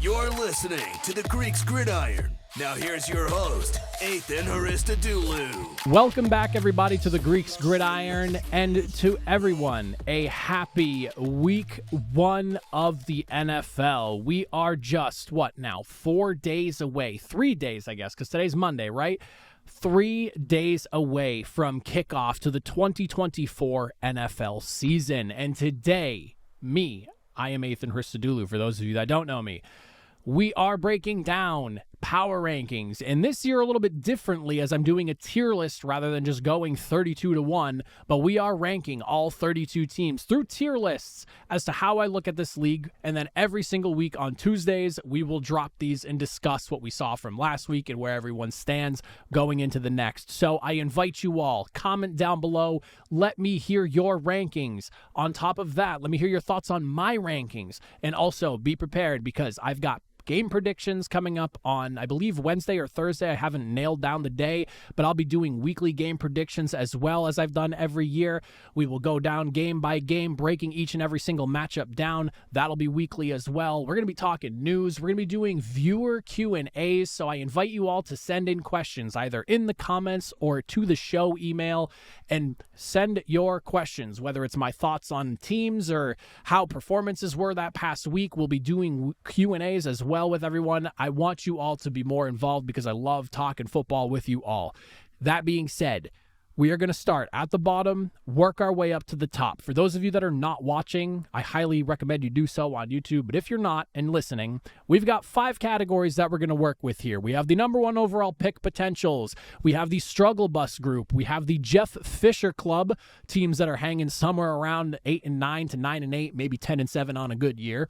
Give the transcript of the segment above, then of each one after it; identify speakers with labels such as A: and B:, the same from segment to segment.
A: You're listening to the Greeks Gridiron. Now here's your host, Ethan Haristadoulou.
B: Welcome back, everybody, to the Greeks Gridiron, and to everyone, a happy week one of the NFL. We are just, 4 days away? 3 days, I guess, because today's Monday, right? 3 days away from kickoff to the 2024 NFL season. And today, I am Ethan Haristadoulou, for those of you that don't know me. We are breaking down power rankings, and this year a little bit differently as I'm doing a tier list rather than just going 32 to 1, but we are ranking all 32 teams through tier lists as to how I look at this league, and then every single week on Tuesdays, we will drop these and discuss what we saw from last week and where everyone stands going into the next. So I invite you all, comment down below, let me hear your rankings. On top of that, let me hear your thoughts on my rankings, and also be prepared because I've got game predictions coming up on, I believe, Wednesday or Thursday. I haven't nailed down the day, but I'll be doing weekly game predictions as well as I've done every year. We will go down game by game, breaking each and every single matchup down. That'll be weekly as well. We're going to be talking news. We're going to be doing viewer Q&As, so I invite you all to send in questions either in the comments or to the show email, and send your questions, whether it's my thoughts on teams or how performances were that past week. We'll be doing Q&As as well with everyone. I want you all to be more involved because I love talking football with you all. That being said, we are going to start at the bottom, work our way up to the top. For those of you that are not watching, I highly recommend you do so on YouTube. But if you're not and listening, we've got 5 categories that we're going to work with here. We have the number 1 overall pick potentials. We have the struggle bus group. We have the Jeff Fisher Club, teams that are hanging somewhere around 8-9 to 9-8, maybe 10-7 on a good year.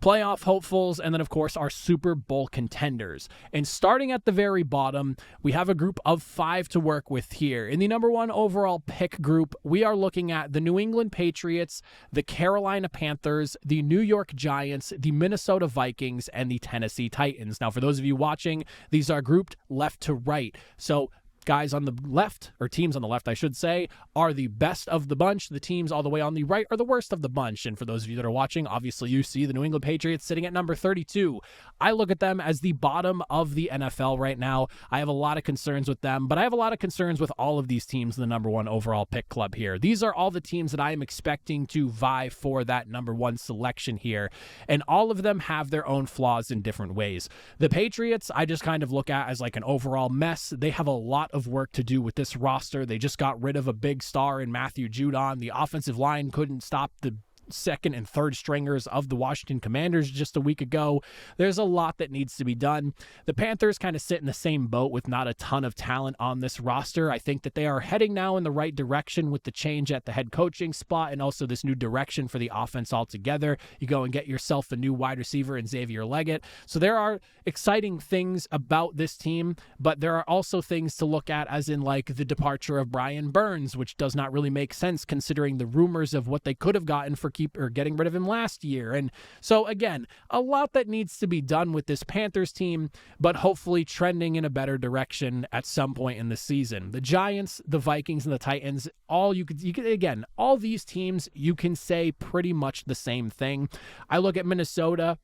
B: Playoff hopefuls, and then, of course, our Super Bowl contenders. And starting at the very bottom, we have a group of 5 to work with here. In the number 1 overall pick group, we are looking at the New England Patriots, the Carolina Panthers, the New York Giants, the Minnesota Vikings, and the Tennessee Titans. Now, for those of you watching, these are grouped left to right. So guys on the left, or teams on the left, I should say, are the best of the bunch. The teams all the way on the right are the worst of the bunch. And for those of you that are watching, obviously you see the New England Patriots sitting at number 32. I look at them as the bottom of the NFL right now. I have a lot of concerns with them, but I have a lot of concerns with all of these teams in the number 1 overall pick club here. These are all the teams that I am expecting to vie for that number 1 selection here. And all of them have their own flaws in different ways. The Patriots, I just kind of look at as like an overall mess. They have a lot of work to do with this roster. They just got rid of a big star in Matthew Judon. The offensive line couldn't stop the second and third stringers of the Washington Commanders just a week ago. There's a lot that needs to be done. The Panthers kind of sit in the same boat with not a ton of talent on this roster. I think that they are heading now in the right direction with the change at the head coaching spot and also this new direction for the offense altogether. You go and get yourself a new wide receiver in Xavier Leggett. So there are exciting things about this team, but there are also things to look at, as in like the departure of Brian Burns, which does not really make sense considering the rumors of what they could have gotten for getting rid of him last year. And so again, a lot that needs to be done with this Panthers team, but hopefully trending in a better direction at some point in the season. The Giants, the Vikings, and the Titans, all these teams, you can say pretty much the same thing. I look at Minnesota.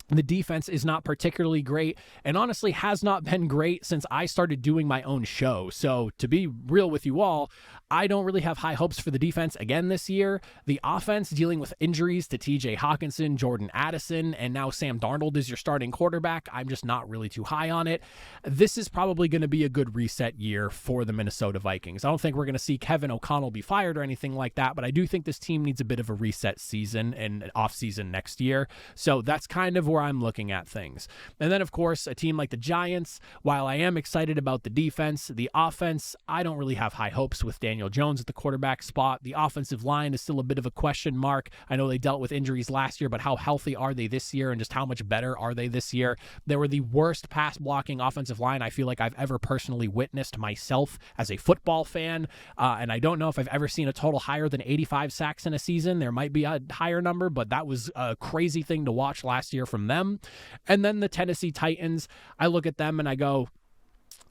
B: The defense is not particularly great, and honestly has not been great since I started doing my own show. So to be real with you all, I don't really have high hopes for the defense again this year. The offense, dealing with injuries to TJ Hawkinson, Jordan Addison, and now Sam Darnold is your starting quarterback, I'm just not really too high on it. This is probably going to be a good reset year for the Minnesota Vikings. I don't think we're going to see Kevin O'Connell be fired or anything like that, but I do think this team needs a bit of a reset season and an off season next year. So that's kind of where I'm looking at things. And then, of course, a team like the Giants, while I am excited about the defense, the offense, I don't really have high hopes with Daniel Jones at the quarterback spot. The offensive line is still a bit of a question mark. I know they dealt with injuries last year, but how healthy are they this year, and just how much better are they this year? They were the worst pass blocking offensive line I feel like I've ever personally witnessed myself as a football fan, and I don't know if I've ever seen a total higher than 85 sacks in a season. There might be a higher number, but that was a crazy thing to watch last year from them. And then the Tennessee Titans, I look at them and I go,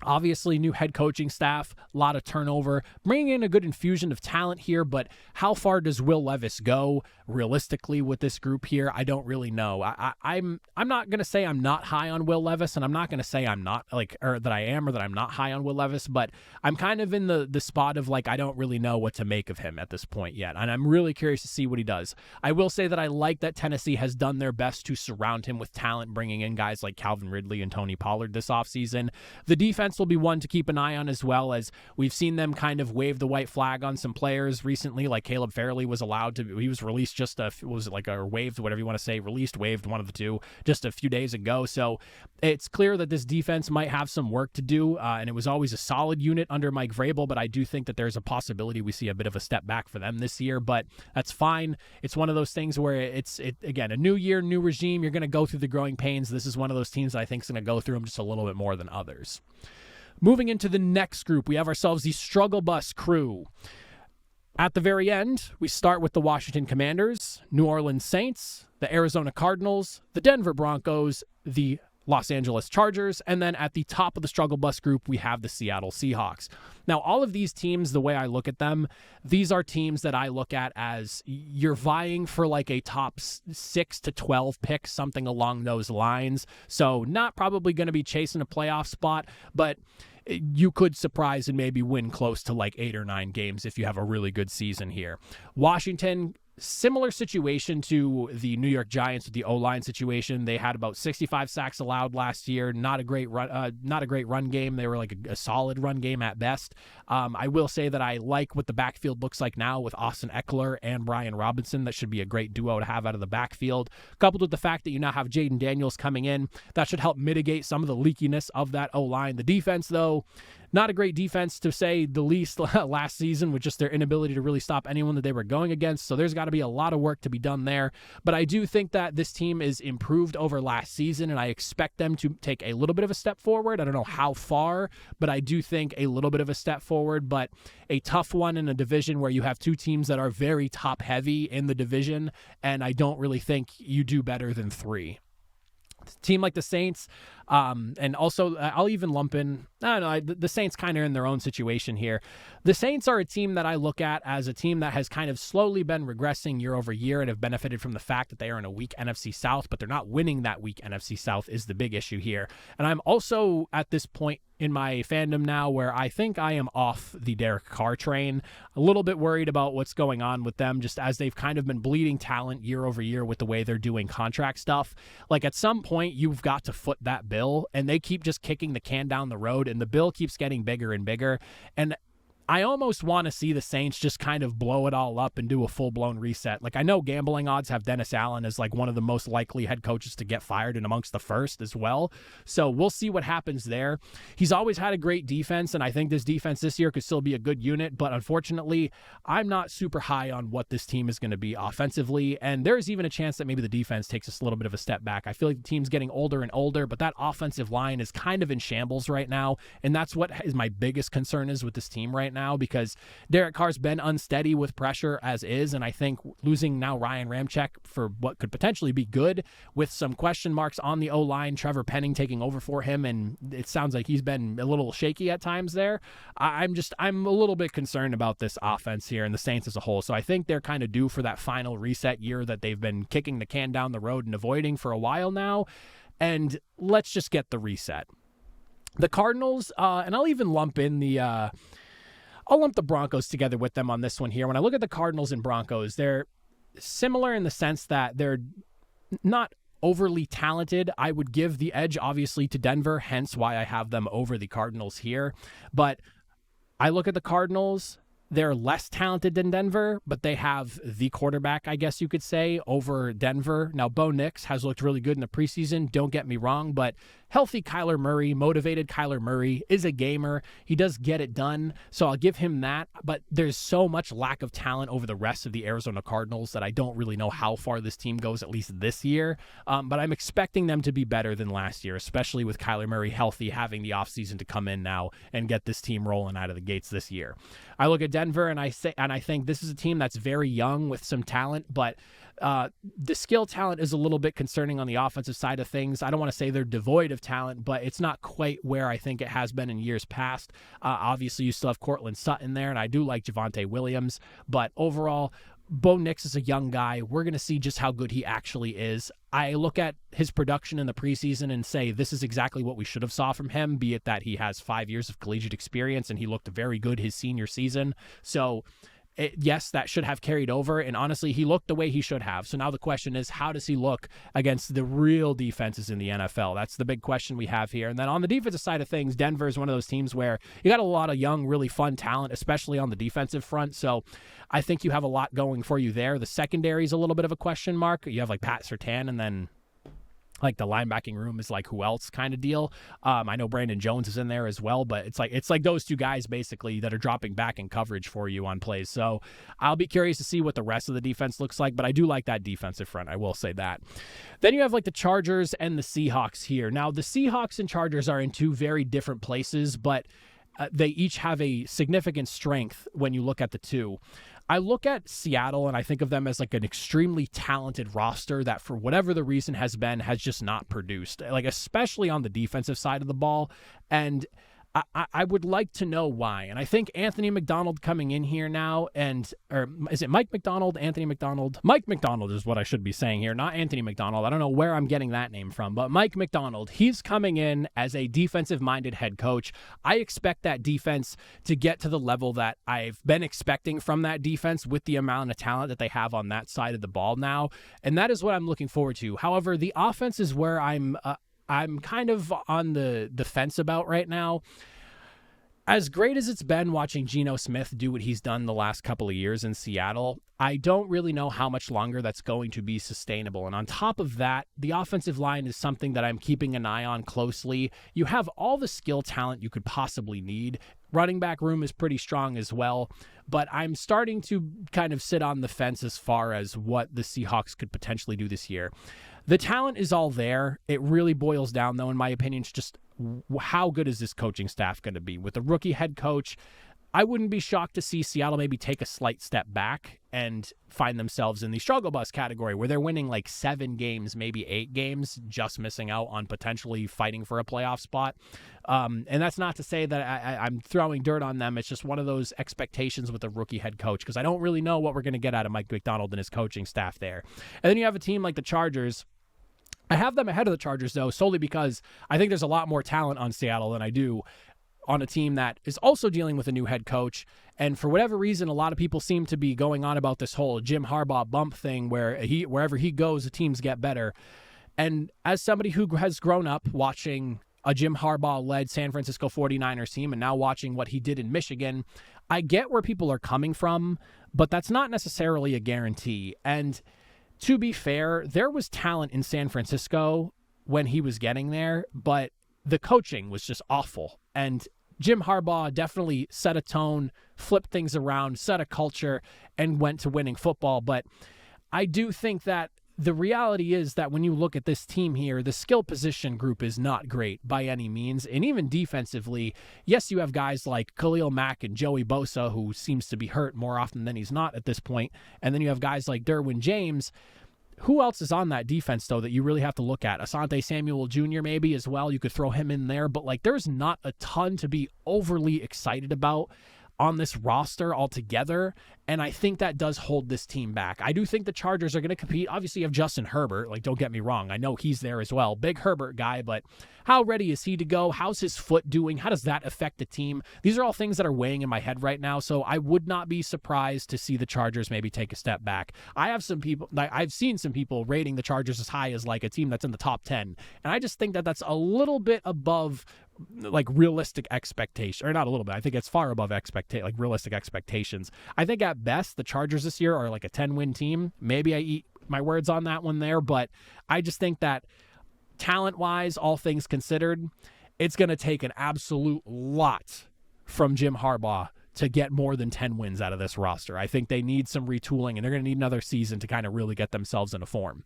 B: Obviously, new head coaching staff, a lot of turnover, bringing in a good infusion of talent here, but how far does Will Levis go realistically with this group here? I don't really know. I'm not going to say I'm not high on Will Levis, and I'm not going to say I'm not or that I am or that I'm not high on Will Levis, but I'm kind of in the spot of I don't really know what to make of him at this point yet, and I'm really curious to see what he does. I will say that I like that Tennessee has done their best to surround him with talent, bringing in guys like Calvin Ridley and Tony Pollard this offseason. The defense will be one to keep an eye on, as well as we've seen them kind of wave the white flag on some players recently, like Caleb Farley was released waived, whatever you want to say, waived, one of the two, just a few days ago. So it's clear that this defense might have some work to do, and it was always a solid unit under Mike Vrabel, but I do think that there's a possibility we see a bit of a step back for them this year, but that's fine. It's one of those things where again, a new year, new regime, you're going to go through the growing pains. This is one of those teams that I think is going to go through them just a little bit more than others. Moving into the next group, we have ourselves the Struggle Bus crew. At the very end, we start with the Washington Commanders, New Orleans Saints, the Arizona Cardinals, the Denver Broncos, the Los Angeles Chargers, and then at the top of the Struggle Bus group, we have the Seattle Seahawks. Now, all of these teams, the way I look at them, these are teams that I look at as you're vying for a top 6 to 12 pick, something along those lines. So not probably going to be chasing a playoff spot, but you could surprise and maybe win close to 8 or 9 games if you have a really good season here. Washington, similar situation to the New York Giants with the O-line situation. They had about 65 sacks allowed last year. Not a great run game. They were a solid run game at best. I will say that I like what the backfield looks like now with Austin Eckler and Brian Robinson. That should be a great duo to have out of the backfield. Coupled with the fact that you now have Jaden Daniels coming in, that should help mitigate some of the leakiness of that O-line. The defense, though, not a great defense, to say the least, last season, with just their inability to really stop anyone that they were going against. So there's got to be a lot of work to be done there. But I do think that this team is improved over last season, and I expect them to take a little bit of a step forward. I don't know how far, but I do think a little bit of a step forward, but a tough one in a division where you have two teams that are very top-heavy in the division, and I don't really think you do better than 3. Team like the Saints, and also I'll even lump in, I don't know, the Saints kind of in their own situation here. The Saints are a team that I look at as a team that has kind of slowly been regressing year over year and have benefited from the fact that they are in a weak NFC South, but they're not winning that weak NFC South is the big issue here. And I'm also at this point in my fandom now where I think I am off the Derek Carr train. A little bit worried about what's going on with them, just as they've kind of been bleeding talent year over year with the way they're doing contract stuff. At some point, you've got to foot that bill, and they keep just kicking the can down the road, and the bill keeps getting bigger and bigger. And I almost want to see the Saints just kind of blow it all up and do a full-blown reset. I know gambling odds have Dennis Allen as one of the most likely head coaches to get fired and amongst the first as well. So we'll see what happens there. He's always had a great defense, and I think this defense this year could still be a good unit, but unfortunately, I'm not super high on what this team is going to be offensively, and there's even a chance that maybe the defense takes us a little bit of a step back. I feel like the team's getting older and older, but that offensive line is kind of in shambles right now, and that's what is my biggest concern is with this team right now, because Derek Carr's been unsteady with pressure as is, and I think losing now Ryan Ramczyk for what could potentially be good with some question marks on the O-line, Trevor Penning taking over for him, and it sounds like he's been a little shaky at times there. I'm a little bit concerned about this offense here and the Saints as a whole, so I think they're kind of due for that final reset year that they've been kicking the can down the road and avoiding for a while now, and let's just get the reset. The Cardinals, and I'll even lump in I'll lump the Broncos together with them on this one here. When I look at the Cardinals and Broncos, they're similar in the sense that they're not overly talented. I would give the edge, obviously, to Denver, hence why I have them over the Cardinals here. But I look at the Cardinals, they're less talented than Denver, but they have the quarterback, I guess you could say, over Denver. Now, Bo Nix has looked really good in the preseason, don't get me wrong, but healthy Kyler Murray, motivated Kyler Murray, is a gamer. He does get it done, so I'll give him that, but there's so much lack of talent over the rest of the Arizona Cardinals that I don't really know how far this team goes, at least this year, but I'm expecting them to be better than last year, especially with Kyler Murray healthy, having the offseason to come in now and get this team rolling out of the gates this year. I look at Denver and I think this is a team that's very young with some talent, but The skill talent is a little bit concerning on the offensive side of things. I don't want to say they're devoid of talent, but it's not quite where I think it has been in years past. Obviously, you still have Cortland Sutton there, and I do like Javonte Williams, but overall, Bo Nix is a young guy. We're going to see just how good he actually is. I look at his production in the preseason and say this is exactly what we should have saw from him, be it that he has 5 years of collegiate experience and he looked very good his senior season. So yes, that should have carried over, and honestly, he looked the way he should have. So now the question is, how does he look against the real defenses in the NFL? That's the big question we have here. And then on the defensive side of things, Denver is one of those teams where you got a lot of young, really fun talent, especially on the defensive front. So I think you have a lot going for you there. The secondary is a little bit of a question mark. You have like Pat Surtain, and then like the linebacking room is like who else kind of deal. I know Brandon Jones is in there as well, but it's like those two guys basically that are dropping back in coverage for you on plays. So I'll be curious to see what the rest of the defense looks like, but I do like that defensive front. I will say that. Then you have like the Chargers and the Seahawks here. Now the Seahawks and Chargers are in two very different places, but they each have a significant strength when you look at the two. I look at Seattle and I think of them as like an extremely talented roster that for whatever the reason has just not produced, like especially on the defensive side of the ball. And I would like to know why. And I think Anthony McDonald coming in here now, or is it Mike McDonald, Anthony McDonald? Mike McDonald is what I should be saying here, not Anthony McDonald. I don't know where I'm getting that name from, but Mike McDonald, he's coming in as a defensive-minded head coach. I expect that defense to get to the level that I've been expecting from that defense with the amount of talent that they have on that side of the ball now, and that is what I'm looking forward to. However, the offense is where I'm kind of on the fence about right now. As great as it's been watching Geno Smith do what he's done the last couple of years in Seattle, I don't really know how much longer that's going to be sustainable. And on top of that, the offensive line is something that I'm keeping an eye on closely. You have all the skill talent you could possibly need. Running back room is pretty strong as well, but I'm starting to kind of sit on the fence as far as what the Seahawks could potentially do this year. The talent is all there. It really boils down, though, in my opinion, to just how good is this coaching staff going to be? With a rookie head coach, I wouldn't be shocked to see Seattle maybe take a slight step back and find themselves in the struggle bus category where they're winning like 7 games, maybe 8 games, just missing out on potentially fighting for a playoff spot. And that's not to say that I'm throwing dirt on them. It's just one of those expectations with a rookie head coach because I don't really know what we're going to get out of Mike McDonald and his coaching staff there. And then you have a team like the Chargers. I have them ahead of the Chargers, though, solely because I think there's a lot more talent on Seattle than I do on a team that is also dealing with a new head coach. And for whatever reason, a lot of people seem to be going on about this whole Jim Harbaugh bump thing where wherever he goes, the teams get better. And as somebody who has grown up watching a Jim Harbaugh-led San Francisco 49ers team and now watching what he did in Michigan, I get where people are coming from, but that's not necessarily a guarantee. And to be fair, there was talent in San Francisco when he was getting there, but the coaching was just awful. And Jim Harbaugh definitely set a tone, flipped things around, set a culture, and went to winning football. But I do think that the reality is that when you look at this team here, the skill position group is not great by any means. And even defensively, yes, you have guys like Khalil Mack and Joey Bosa, who seems to be hurt more often than he's not at this point. And then you have guys like Derwin James. Who else is on that defense, though, that you really have to look at? Asante Samuel Jr. maybe as well. You could throw him in there. But, like, there's not a ton to be overly excited about on this roster altogether, and I think that does hold this team back. I do think the Chargers are going to compete. Obviously, you have Justin Herbert. Like, don't get me wrong. I know he's there as well. Big Herbert guy, but how ready is he to go? How's his foot doing? How does that affect the team? These are all things that are weighing in my head right now, so I would not be surprised to see the Chargers maybe take a step back. I've seen some people rating the Chargers as high as like a team that's in the top 10, and I just think that that's a little bit above like realistic expectation, or not a little bit. I think it's far above realistic expectations. I think at best the Chargers this year are like a 10-win team. Maybe I eat my words on that one there, but I just think that talent-wise, all things considered, it's going to take an absolute lot from Jim Harbaugh to get more than 10 wins out of this roster. I think they need some retooling, and they're going to need another season to kind of really get themselves into form.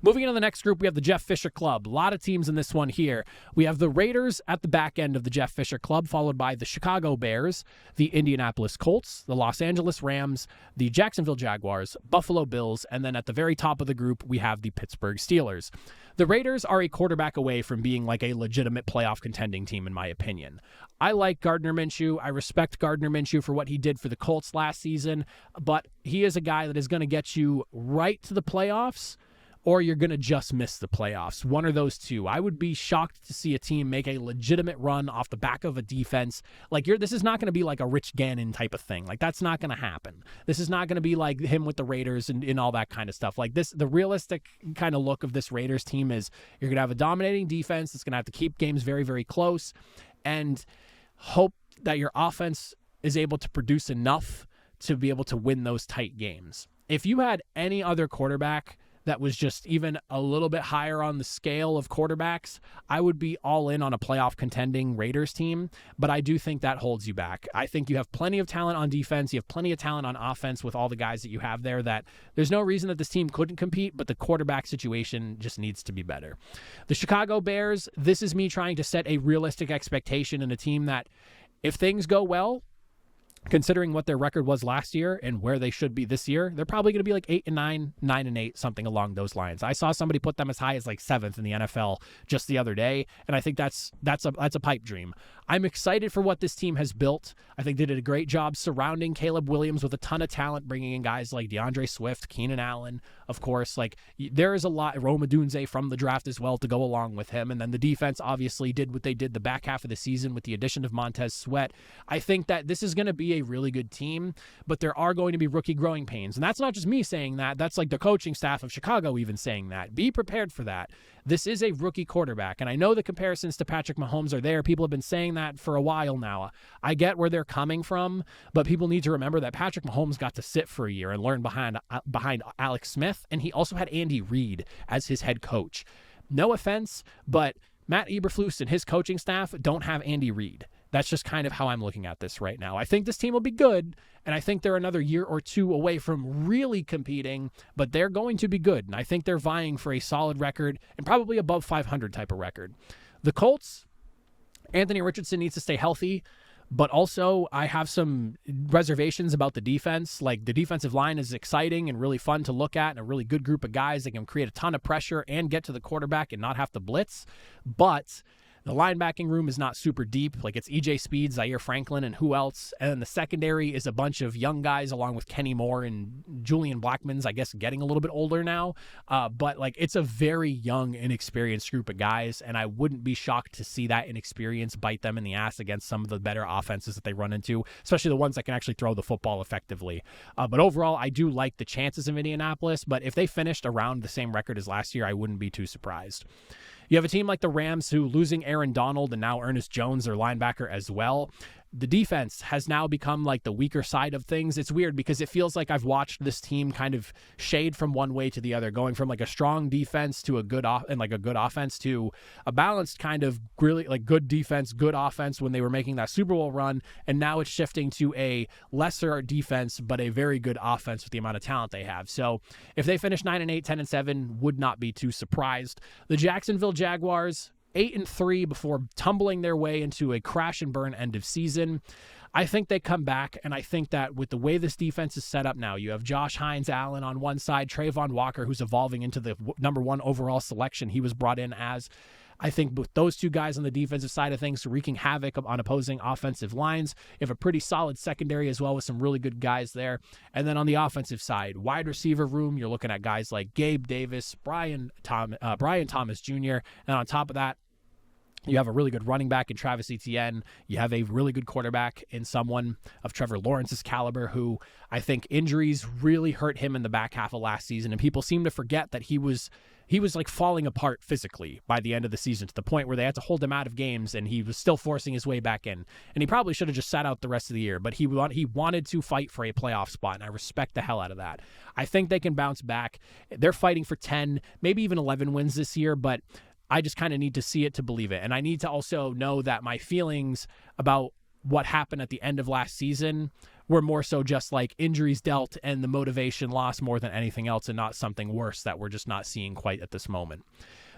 B: Moving into the next group, we have the Jeff Fisher Club. A lot of teams in this one here. We have the Raiders at the back end of the Jeff Fisher Club, followed by the Chicago Bears, the Indianapolis Colts, the Los Angeles Rams, the Jacksonville Jaguars, Buffalo Bills, and then at the very top of the group, we have the Pittsburgh Steelers. The Raiders are a quarterback away from being like a legitimate playoff contending team, in my opinion. I like Gardner Minshew. I respect Gardner Minshew for what he did for the Colts last season, but he is a guy that is going to get you right to the playoffs, or you're going to just miss the playoffs. One of those two. I would be shocked to see a team make a legitimate run off the back of a defense. Like, this is not going to be like a Rich Gannon type of thing. Like, that's not going to happen. This is not going to be like him with the Raiders and all that kind of stuff. Like, the realistic kind of look of this Raiders team is you're going to have a dominating defense that's going to have to keep games very, very close and hope that your offense is able to produce enough to be able to win those tight games. If you had any other quarterback that was just even a little bit higher on the scale of quarterbacks, I would be all in on a playoff contending Raiders team, but I do think that holds you back. I think you have plenty of talent on defense. You have plenty of talent on offense with all the guys that you have there, that there's no reason that this team couldn't compete, but the quarterback situation just needs to be better. The Chicago Bears, this is me trying to set a realistic expectation in a team that, if things go well, considering what their record was last year and where they should be this year, they're probably going to be like 8-9, 9-8, something along those lines. I saw somebody put them as high as like 7th in the NFL just the other day, and I think that's a pipe dream. I'm excited for what this team has built. I think they did a great job surrounding Caleb Williams with a ton of talent, bringing in guys like DeAndre Swift, Keenan Allen, of course. Like, there is a lot, Rome Odunze from the draft as well to go along with him. And then the defense obviously did what they did the back half of the season with the addition of Montez Sweat. I think that this is going to be a really good team, but there are going to be rookie growing pains. And that's not just me saying that. That's like the coaching staff of Chicago even saying that. Be prepared for that. This is a rookie quarterback, and I know the comparisons to Patrick Mahomes are there. People have been saying that for a while now. I get where they're coming from, but people need to remember that Patrick Mahomes got to sit for a year and learn behind Alex Smith, and he also had Andy Reid as his head coach. No offense, but Matt Eberflus and his coaching staff don't have Andy Reid. That's just kind of how I'm looking at this right now. I think this team will be good, and I think they're another year or two away from really competing, but they're going to be good, and I think they're vying for a solid record and probably above 500 type of record. The Colts, Anthony Richardson needs to stay healthy, but also I have some reservations about the defense. Like, the defensive line is exciting and really fun to look at, and a really good group of guys that can create a ton of pressure and get to the quarterback and not have to blitz, but the linebacking room is not super deep. Like, it's E.J. Speed, Zaire Franklin, and who else? And then the secondary is a bunch of young guys along with Kenny Moore and Julian Blackmon's, I guess, getting a little bit older now. But, like, it's a very young, inexperienced group of guys, and I wouldn't be shocked to see that inexperience bite them in the ass against some of the better offenses that they run into, especially the ones that can actually throw the football effectively. But overall, I do like the chances of Indianapolis, but if they finished around the same record as last year, I wouldn't be too surprised. You have a team like the Rams who, losing Aaron Donald and now Ernest Jones, their linebacker as well, the defense has now become like the weaker side of things. It's weird because it feels like I've watched this team kind of shade from one way to the other, going from like a strong defense to a good offense to a balanced kind of really like good defense, good offense when they were making that Super Bowl run. And now it's shifting to a lesser defense, but a very good offense with the amount of talent they have. So if they finish 9-8, 10-7, would not be too surprised. The Jacksonville Jaguars, 8-3 before tumbling their way into a crash and burn end of season. I think they come back, and I think that with the way this defense is set up now, you have Josh Hines-Allen on one side, Trayvon Walker, who's evolving into the number 1 overall selection he was brought in as. I think with those two guys on the defensive side of things wreaking havoc on opposing offensive lines, you have a pretty solid secondary as well with some really good guys there. And then on the offensive side, wide receiver room, you're looking at guys like Gabe Davis, Brian Thomas Jr., and on top of that, you have a really good running back in Travis Etienne. You have a really good quarterback in someone of Trevor Lawrence's caliber, who I think injuries really hurt him in the back half of last season. And people seem to forget that he was like falling apart physically by the end of the season, to the point where they had to hold him out of games, and he was still forcing his way back in. And he probably should have just sat out the rest of the year, but he wanted to fight for a playoff spot, and I respect the hell out of that. I think they can bounce back. They're fighting for 10, maybe even 11 wins this year, but I just kind of need to see it to believe it. And I need to also know that my feelings about what happened at the end of last season were more so just like injuries dealt and the motivation lost more than anything else, and not something worse that we're just not seeing quite at this moment.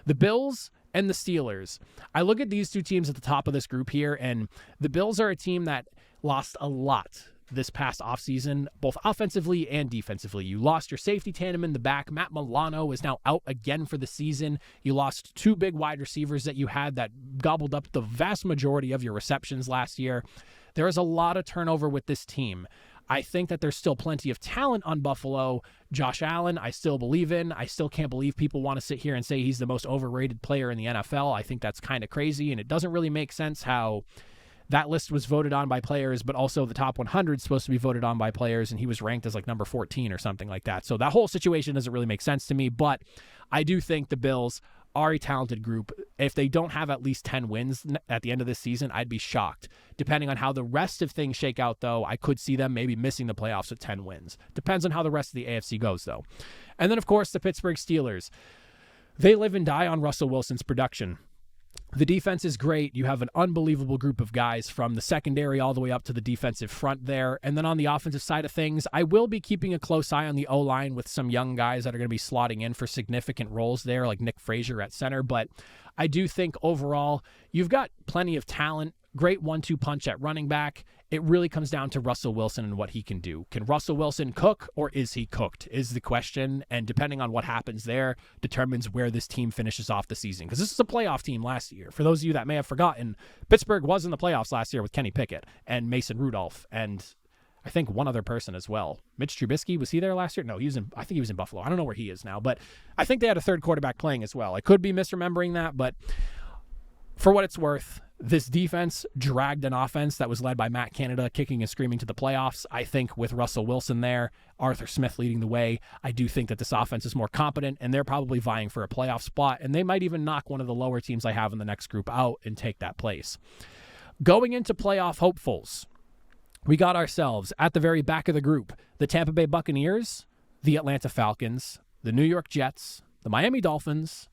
B: The Bills and the Steelers. I look at these two teams at the top of this group here, and the Bills are a team that lost a lot this past offseason, both offensively and defensively. You lost your safety tandem in the back. Matt Milano is now out again for the season. You lost two big wide receivers that you had that gobbled up the vast majority of your receptions last year. There is a lot of turnover with this team. I think that there's still plenty of talent on Buffalo. Josh Allen, I still believe in. I still can't believe people want to sit here and say he's the most overrated player in the NFL. I think that's kind of crazy, and it doesn't really make sense how that list was voted on by players, but also the top 100 is supposed to be voted on by players, and he was ranked as like number 14 or something like that. So that whole situation doesn't really make sense to me, but I do think the Bills are a talented group. If they don't have at least 10 wins at the end of this season, I'd be shocked. Depending on how the rest of things shake out, though, I could see them maybe missing the playoffs with 10 wins. Depends on how the rest of the AFC goes, though. And then, of course, the Pittsburgh Steelers. They live and die on Russell Wilson's production. The defense is great. You have an unbelievable group of guys from the secondary all the way up to the defensive front there. And then on the offensive side of things, I will be keeping a close eye on the O-line with some young guys that are going to be slotting in for significant roles there, like Nick Frazier at center. But I do think overall, you've got plenty of talent, great 1-2 punch at running back. It really comes down to Russell Wilson and what he can do. Can Russell Wilson cook, or is he cooked, is the question. And depending on what happens there determines where this team finishes off the season. Because this is a playoff team last year. For those of you that may have forgotten, Pittsburgh was in the playoffs last year with Kenny Pickett and Mason Rudolph and I think one other person as well. Mitch Trubisky, was he there last year? No, I think he was in Buffalo. I don't know where he is now, but I think they had a third quarterback playing as well. I could be misremembering that, but for what it's worth, this defense dragged an offense that was led by Matt Canada kicking and screaming to the playoffs. I think with Russell Wilson there, Arthur Smith leading the way, I do think that this offense is more competent, and they're probably vying for a playoff spot, and they might even knock one of the lower teams I have in the next group out and take that place. Going into playoff hopefuls, we got ourselves at the very back of the group, the Tampa Bay Buccaneers, the Atlanta Falcons, the New York Jets, the Miami Dolphins,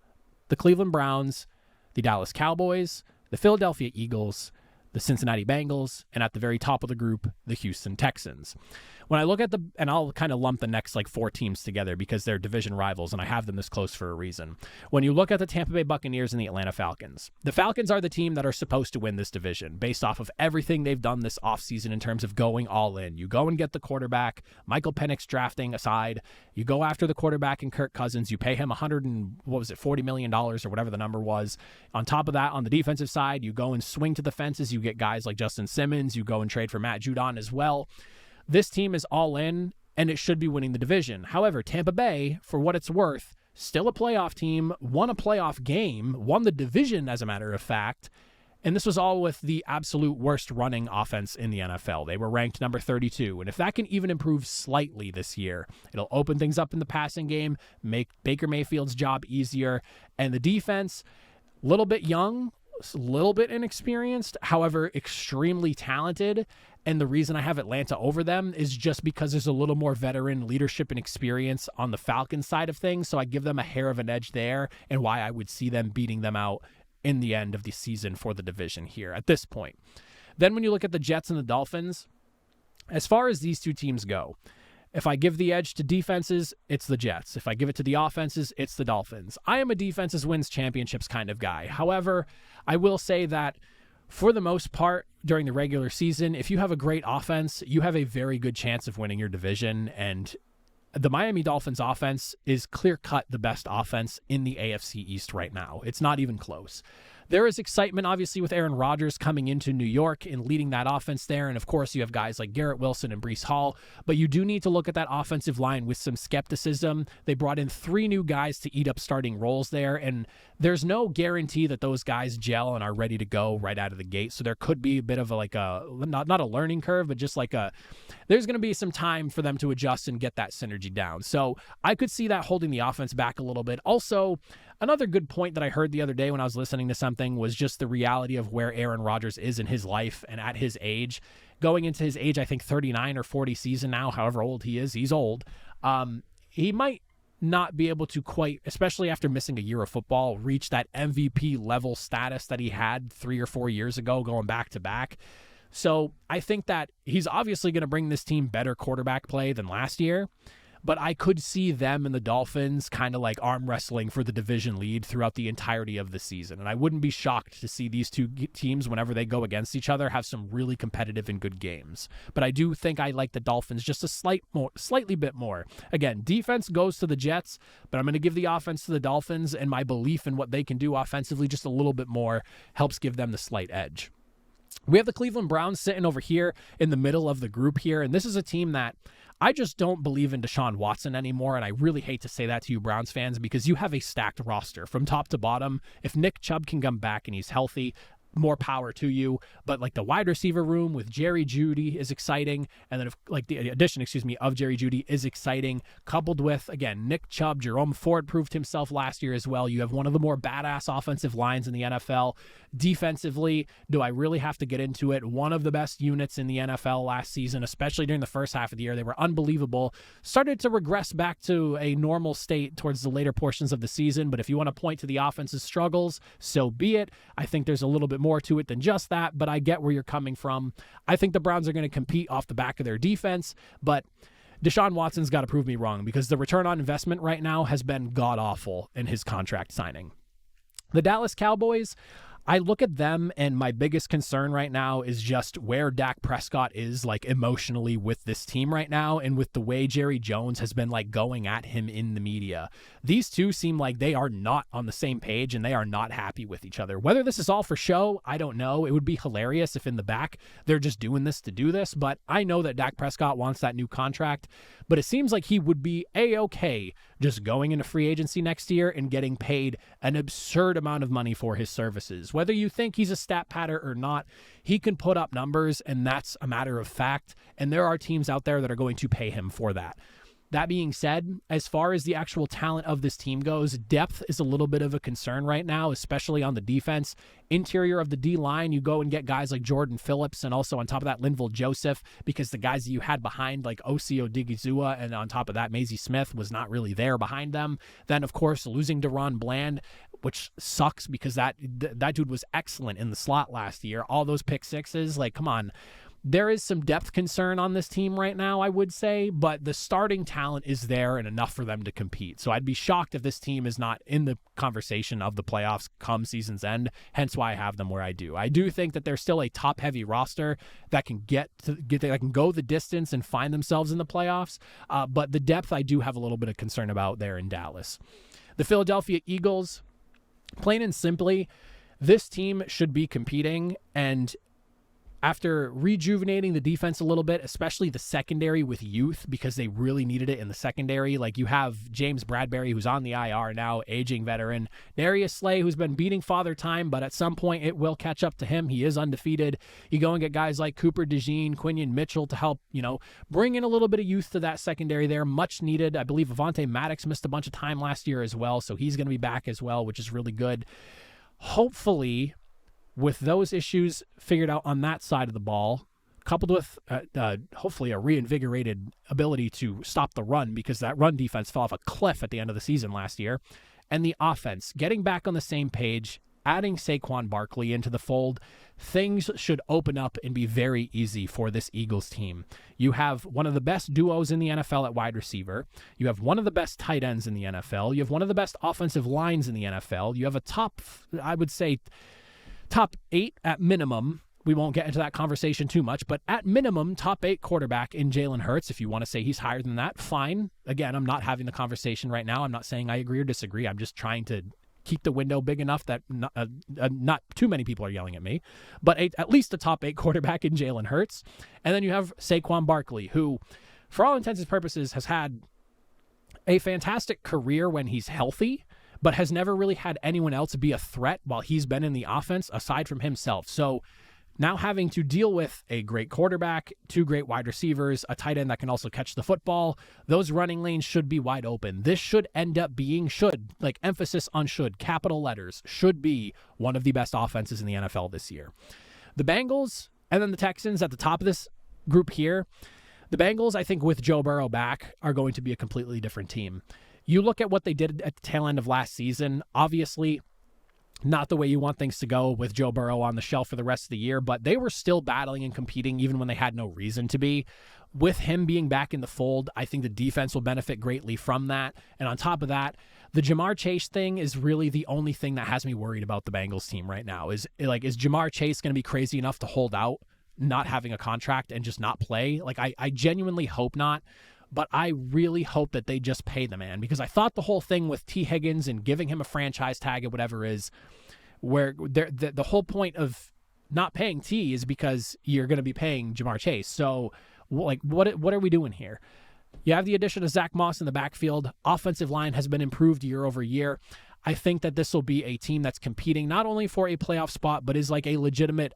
B: the Cleveland Browns, the Dallas Cowboys, the Philadelphia Eagles, the Cincinnati Bengals, and at the very top of the group, the Houston Texans. When I look at and I'll kind of lump the next like 4 teams together because they're division rivals, and I have them this close for a reason. When you look at the Tampa Bay Buccaneers and the Atlanta Falcons, the Falcons are the team that are supposed to win this division based off of everything they've done this offseason in terms of going all in. You go and get the quarterback, Michael Penix drafting aside, you go after the quarterback in Kirk Cousins, you pay him $40 million or whatever the number was. On top of that, on the defensive side, you go and swing to the fences, you get guys like Justin Simmons, you go and trade for Matt Judon as well. This team is all in, and it should be winning the division. However, Tampa Bay, for what it's worth, still a playoff team, won a playoff game, won the division, as a matter of fact, and this was all with the absolute worst running offense in the NFL. They were ranked number 32, and if that can even improve slightly this year, it'll open things up in the passing game, make Baker Mayfield's job easier, and the defense, a little bit young, a little bit inexperienced, however, extremely talented. And the reason I have Atlanta over them is just because there's a little more veteran leadership and experience on the Falcons side of things. So I give them a hair of an edge there, and why I would see them beating them out in the end of the season for the division here at this point. Then when you look at the Jets and the Dolphins, as far as these two teams go, if I give the edge to defenses, it's the Jets. If I give it to the offenses, it's the Dolphins. I am a defenses wins championships kind of guy. However, I will say that for the most part, during the regular season, if you have a great offense, you have a very good chance of winning your division. And the Miami Dolphins offense is clear-cut the best offense in the AFC East right now. It's not even close. There is excitement, obviously, with Aaron Rodgers coming into New York and leading that offense there. And, of course, you have guys like Garrett Wilson and Breece Hall. But you do need to look at that offensive line with some skepticism. They brought in 3 new guys to eat up starting roles there. And there's no guarantee that those guys gel and are ready to go right out of the gate. So there could be a bit of not a learning curve, but just there's going to be some time for them to adjust and get that synergy down. So I could see that holding the offense back a little bit. Also, another good point that I heard the other day when I was listening to something was just the reality of where Aaron Rodgers is in his life and at his age. Going into his age, I think 39 or 40 season now, however old he is, he's old. He might not be able to quite, especially after missing a year of football, reach that MVP level status that he had 3 or 4 years ago going back to back. So I think that he's obviously going to bring this team better quarterback play than last year, but I could see them and the Dolphins kind of like arm wrestling for the division lead throughout the entirety of the season. And I wouldn't be shocked to see these two teams, whenever they go against each other, have some really competitive and good games. But I do think I like the Dolphins just a slightly bit more. Again, defense goes to the Jets, but I'm going to give the offense to the Dolphins, and my belief in what they can do offensively just a little bit more helps give them the slight edge. We have the Cleveland Browns sitting over here in the middle of the group here, and this is a team that I just don't believe in Deshaun Watson anymore, and I really hate to say that to you Browns fans, because you have a stacked roster from top to bottom. If Nick Chubb can come back and he's healthy, more power to you. But like the wide receiver room with Jerry Jeudy is exciting, and then the addition, of Jerry Jeudy is exciting, coupled with, again, Nick Chubb. Jerome Ford proved himself last year as well. You have one of the more badass offensive lines in the NFL. Defensively, do I really have to get into it? One of the best units in the NFL last season, especially during the first half of the year. They were unbelievable. Started to regress back to a normal state towards the later portions of the season, but if you want to point to the offense's struggles, so be it. I think there's a little bit more to it than just that, but I get where you're coming from. I think the Browns are going to compete off the back of their defense, but Deshaun Watson's got to prove me wrong, because the return on investment right now has been god-awful in his contract signing. The Dallas Cowboys, I look at them, and my biggest concern right now is just where Dak Prescott is like emotionally with this team right now, and with the way Jerry Jones has been like going at him in the media. These two seem like they are not on the same page, and they are not happy with each other. Whether this is all for show, I don't know. It would be hilarious if in the back they're just doing this to do this, but I know that Dak Prescott wants that new contract, but it seems like he would be A-okay just going into free agency next year and getting paid an absurd amount of money for his services. Whether you think he's a stat patter or not, he can put up numbers, and that's a matter of fact, and there are teams out there that are going to pay him for that. That being said, as far as the actual talent of this team goes, depth is a little bit of a concern right now, especially on the defense. Interior of the D-line, you go and get guys like Jordan Phillips, and also on top of that, Linval Joseph, because the guys that you had behind, like Osi Odigizua, and on top of that, Maisie Smith, was not really there behind them. Then, of course, losing Deron Bland, which sucks, because that dude was excellent in the slot last year. All those pick sixes, like, come on. There is some depth concern on this team right now, I would say, but the starting talent is there and enough for them to compete. So I'd be shocked if this team is not in the conversation of the playoffs come season's end, hence why I have them where I do. I do think that they're still a top-heavy roster that can that can go the distance and find themselves in the playoffs, but the depth I do have a little bit of concern about there in Dallas. The Philadelphia Eagles, plain and simply, this team should be competing, and after rejuvenating the defense a little bit, especially the secondary with youth, because they really needed it in the secondary. Like, you have James Bradbury, who's on the IR now, aging veteran. Darius Slay, who's been beating Father Time, but at some point it will catch up to him. He is undefeated. You go and get guys like Cooper DeJean, Quinion Mitchell to help, bring in a little bit of youth to that secondary there. Much needed. I believe Avonte Maddox missed a bunch of time last year as well, so he's going to be back as well, which is really good. Hopefully, with those issues figured out on that side of the ball, coupled with hopefully a reinvigorated ability to stop the run, because that run defense fell off a cliff at the end of the season last year, and the offense getting back on the same page, adding Saquon Barkley into the fold, things should open up and be very easy for this Eagles team. You have one of the best duos in the NFL at wide receiver. You have one of the best tight ends in the NFL. You have one of the best offensive lines in the NFL. You have a top 8 at minimum. We won't get into that conversation too much, but at minimum, top 8 quarterback in Jalen Hurts. If you want to say he's higher than that, fine. Again, I'm not having the conversation right now. I'm not saying I agree or disagree. I'm just trying to keep the window big enough that not too many people are yelling at me, but at least a top 8 quarterback in Jalen Hurts. And then you have Saquon Barkley, who, for all intents and purposes, has had a fantastic career when he's healthy, but has never really had anyone else be a threat while he's been in the offense aside from himself. So now having to deal with a great quarterback, 2 great wide receivers, a tight end that can also catch the football, those running lanes should be wide open. This should end up being, like emphasis on should, capital letters, should be one of the best offenses in the NFL this year. The Bengals and then the Texans at the top of this group here. The Bengals, I think, with Joe Burrow back, are going to be a completely different team. You look at what they did at the tail end of last season. Obviously, not the way you want things to go with Joe Burrow on the shelf for the rest of the year, but they were still battling and competing even when they had no reason to be. With him being back in the fold, I think the defense will benefit greatly from that. And on top of that, the Jamar Chase thing is really the only thing that has me worried about the Bengals team right now. Is Jamar Chase going to be crazy enough to hold out, not having a contract and just not play? I genuinely hope not. But I really hope that they just pay the man, because I thought the whole thing with T. Higgins and giving him a franchise tag or whatever is where the whole point of not paying T is because you're going to be paying Jamar Chase. So what are we doing here? You have the addition of Zach Moss in the backfield. Offensive line has been improved year over year. I think that this will be a team that's competing not only for a playoff spot, but is like a legitimate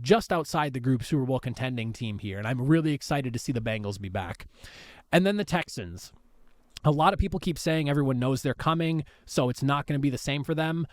B: just outside the group Super Bowl contending team here. And I'm really excited to see the Bengals be back. And then the Texans. A lot of people keep saying everyone knows they're coming, so it's not going to be the same for them.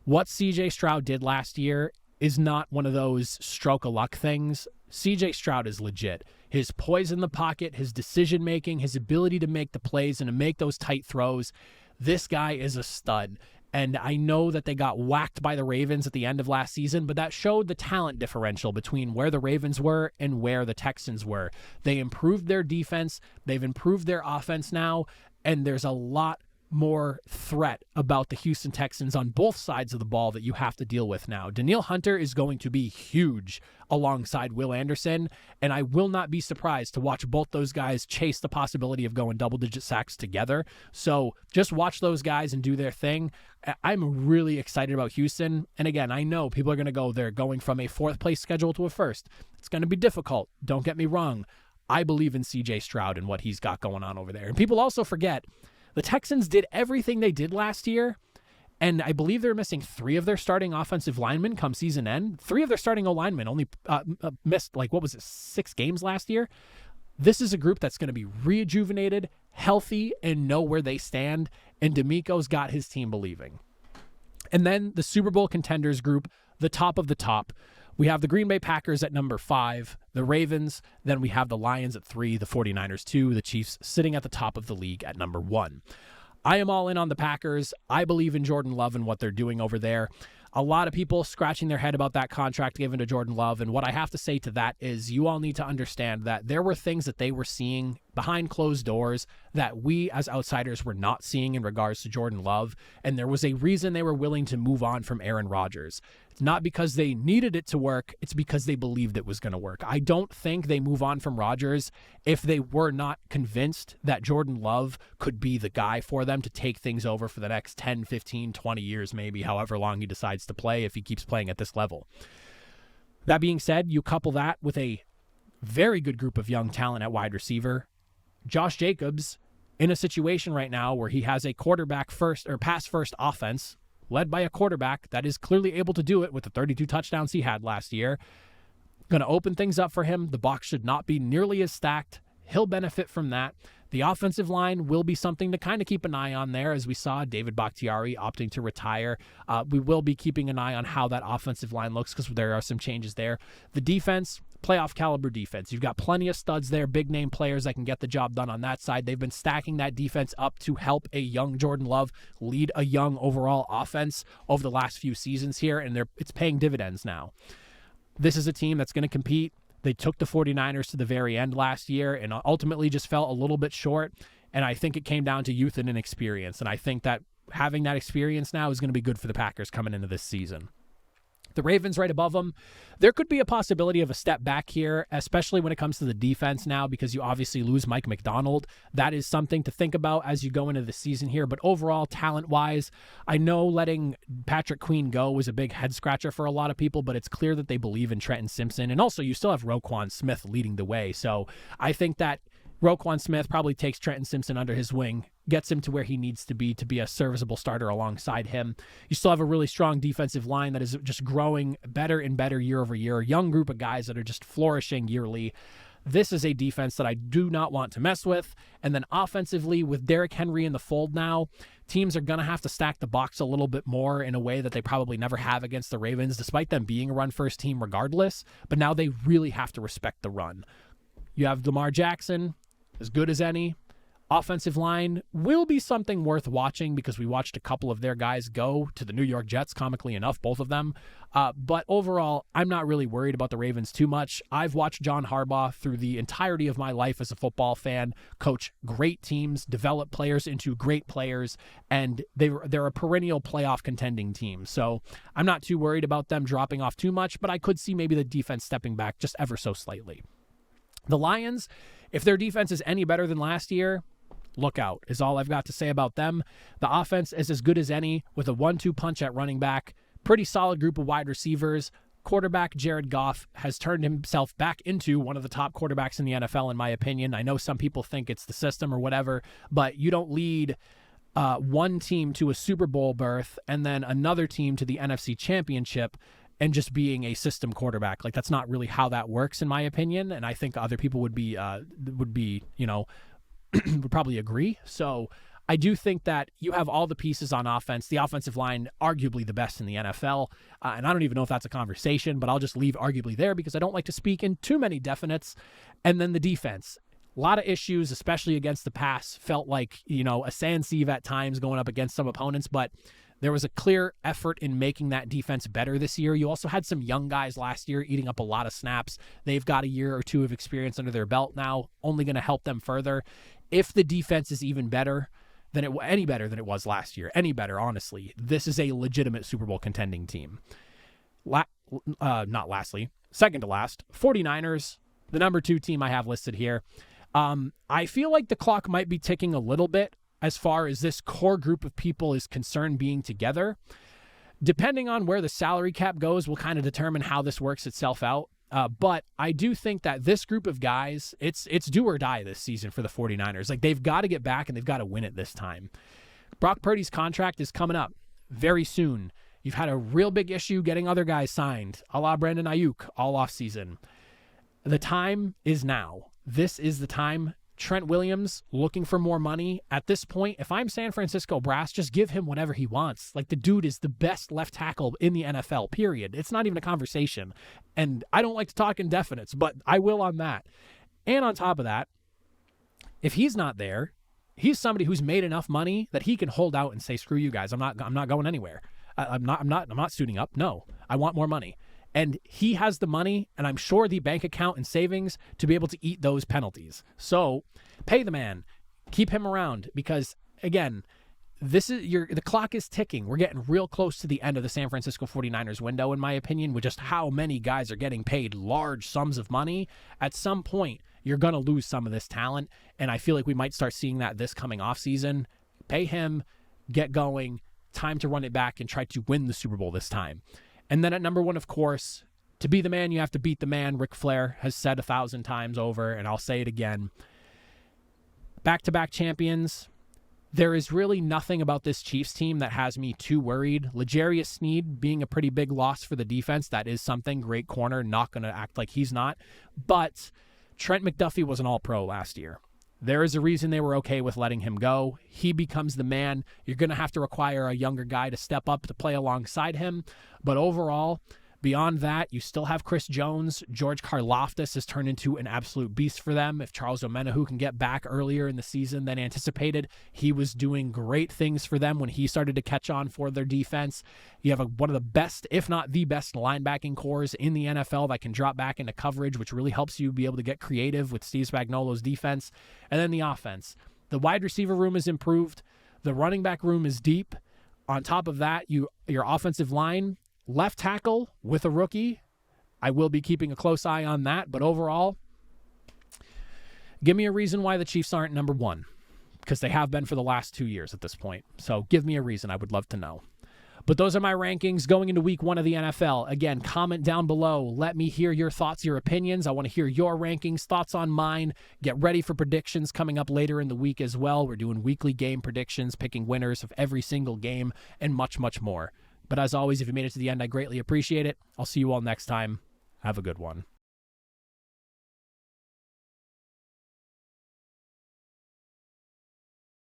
B: What C.J. Stroud did last year is not one of those stroke of luck things. C.J. Stroud is legit. His poise in the pocket, his decision-making, his ability to make the plays and to make those tight throws, this guy is a stud. And I know that they got whacked by the Ravens at the end of last season, but that showed the talent differential between where the Ravens were and where the Texans were. They improved their defense. They've improved their offense now, and there's a lot more threat about the Houston Texans on both sides of the ball that you have to deal with now. Danielle Hunter is going to be huge alongside Will Anderson, and I will not be surprised to watch both those guys chase the possibility of going double-digit sacks together. So just watch those guys and do their thing. I'm really excited about Houston, and again, I know people are going to go, they're going from a fourth-place schedule to a first. It's going to be difficult. Don't get me wrong. I believe in C.J. Stroud and what he's got going on over there. And people also forget the Texans did everything they did last year, and I believe they're missing 3 of their starting offensive linemen come season end. 3 of their starting O-linemen only missed, 6 games last year. This is a group that's going to be rejuvenated, healthy, and know where they stand, and D'Amico's got his team believing. And then the Super Bowl contenders group, the top of the top. We have the Green Bay Packers at number 5, the Ravens, then we have the Lions at 3, the 49ers 2, the Chiefs sitting at the top of the league at number 1. I am all in on the Packers. I believe in Jordan Love and what they're doing over there. A lot of people scratching their head about that contract given to Jordan Love, and what I have to say to that is you all need to understand that there were things that they were seeing behind closed doors that we as outsiders were not seeing in regards to Jordan Love, and there was a reason they were willing to move on from Aaron Rodgers. It's not because they needed it to work, it's because they believed it was going to work. I don't think they move on from Rodgers if they were not convinced that Jordan Love could be the guy for them to take things over for the next 10, 15, 20 years, maybe however long he decides to play if he keeps playing at this level. That being said, you couple that with a very good group of young talent at wide receiver. Josh Jacobs in a situation right now where he has a quarterback first or pass first offense led by a quarterback that is clearly able to do it with the 32 touchdowns he had last year. Going to open things up for him. The box should not be nearly as stacked. He'll benefit from that. The offensive line will be something to kind of keep an eye on there, as we saw David Bakhtiari opting to retire. We will be keeping an eye on how that offensive line looks because there are some changes there. The defense, playoff caliber defense. You've got plenty of studs there, big name players that can get the job done on that side. They've been stacking that defense up to help a young Jordan Love lead a young overall offense over the last few seasons here, and it's paying dividends now. This is a team that's going to compete. They took the 49ers to the very end last year and ultimately just fell a little bit short. And I think it came down to youth and inexperience. And I think that having that experience now is going to be good for the Packers coming into this season. The Ravens right above them, there could be a possibility of a step back here, especially when it comes to the defense now, because you obviously lose Mike McDonald. That is something to think about as you go into the season here. But overall, talent-wise, I know letting Patrick Queen go was a big head-scratcher for a lot of people, but it's clear that they believe in Trenton Simpson. And also, you still have Roquan Smith leading the way. So I think that Roquan Smith probably takes Trenton Simpson under his wing, gets him to where he needs to be a serviceable starter alongside him. You still have a really strong defensive line that is just growing better and better year over year. A young group of guys that are just flourishing yearly. This is a defense that I do not want to mess with. And then offensively, with Derrick Henry in the fold now, teams are going to have to stack the box a little bit more in a way that they probably never have against the Ravens, despite them being a run-first team regardless. But now they really have to respect the run. You have Lamar Jackson, as good as any. Offensive line will be something worth watching because we watched a couple of their guys go to the New York Jets, comically enough, both of them. But overall, I'm not really worried about the Ravens too much. I've watched John Harbaugh through the entirety of my life as a football fan coach great teams, develop players into great players, and they're a perennial playoff contending team. So I'm not too worried about them dropping off too much, but I could see maybe the defense stepping back just ever so slightly. The Lions, if their defense is any better than last year, look out, is all I've got to say about them. The offense is as good as any with a 1-2 punch at running back. Pretty solid group of wide receivers. Quarterback Jared Goff has turned himself back into one of the top quarterbacks in the NFL, in my opinion. I know some people think it's the system or whatever, but you don't lead one team to a Super Bowl berth and then another team to the NFC Championship and just being a system quarterback. Like, that's not really how that works, in my opinion. And I think other people would be, would probably agree. So I do think that you have all the pieces on offense. The offensive line, arguably the best in the NFL. And I don't even know if that's a conversation, but I'll just leave arguably there because I don't like to speak in too many definites. And then the defense. A lot of issues, especially against the pass. Felt like, a sand sieve at times going up against some opponents, but there was a clear effort in making that defense better this year. You also had some young guys last year eating up a lot of snaps. They've got a year or two of experience under their belt now, only going to help them further. If the defense is even better than any better than it was last year, any better, honestly, this is a legitimate Super Bowl contending team. Not lastly, second to last, 49ers, the number 2 team I have listed here. I feel like the clock might be ticking a little bit as far as this core group of people is concerned being together. Depending on where the salary cap goes will kind of determine how this works itself out. But I do think that this group of guys, it's do or die this season for the 49ers. Like, they've got to get back and they've got to win it this time. Brock Purdy's contract is coming up very soon. You've had a real big issue getting other guys signed, a la Brandon Ayuk, all offseason. The time is now. This is the time. Trent Williams looking for more money. At this point, if I'm San Francisco Brass, just give him whatever he wants. Like, the dude is the best left tackle in the NFL, period. It's not even a conversation. And I don't like to talk indefinites, but I will on that. And on top of that, if he's not there, he's somebody who's made enough money that he can hold out and say, screw you guys. I'm not going anywhere. I'm not suiting up. No, I want more money. And he has the money, and I'm sure the bank account and savings to be able to eat those penalties. So pay the man, keep him around, because again, the clock is ticking. We're getting real close to the end of the San Francisco 49ers window, in my opinion, with just how many guys are getting paid large sums of money. At some point, you're going to lose some of this talent, and I feel like we might start seeing that this coming off season. Pay him, get going, time to run it back and try to win the Super Bowl this time. And then at number 1, of course, to be the man, you have to beat the man. Ric Flair has said 1,000 times over, and I'll say it again. Back-to-back champions. There is really nothing about this Chiefs team that has me too worried. L'Jarius Sneed being a pretty big loss for the defense. That is something. Great corner. Not going to act like he's not. But Trent McDuffie was an all-pro last year. There is a reason they were okay with letting him go. He becomes the man. You're going to have to require a younger guy to step up to play alongside him. But overall, beyond that, you still have Chris Jones. George Karlaftis has turned into an absolute beast for them. If Charles Omenihu can get back earlier in the season than anticipated, he was doing great things for them when he started to catch on for their defense. You have one of the best, if not the best, linebacking cores in the NFL that can drop back into coverage, which really helps you be able to get creative with Steve Spagnuolo's defense. And then the offense. The wide receiver room is improved. The running back room is deep. On top of that, your offensive line, left tackle with a rookie. I will be keeping a close eye on that. But overall, give me a reason why the Chiefs aren't number 1, because they have been for the last 2 years at this point. So give me a reason. I would love to know. But those are my rankings going into week 1 of the NFL. Again, comment down below. Let me hear your thoughts, your opinions. I want to hear your rankings, thoughts on mine. Get ready for predictions coming up later in the week as well. We're doing weekly game predictions, picking winners of every single game, and much, much more. But as always, if you made it to the end, I greatly appreciate it. I'll see you all next time. Have a good one.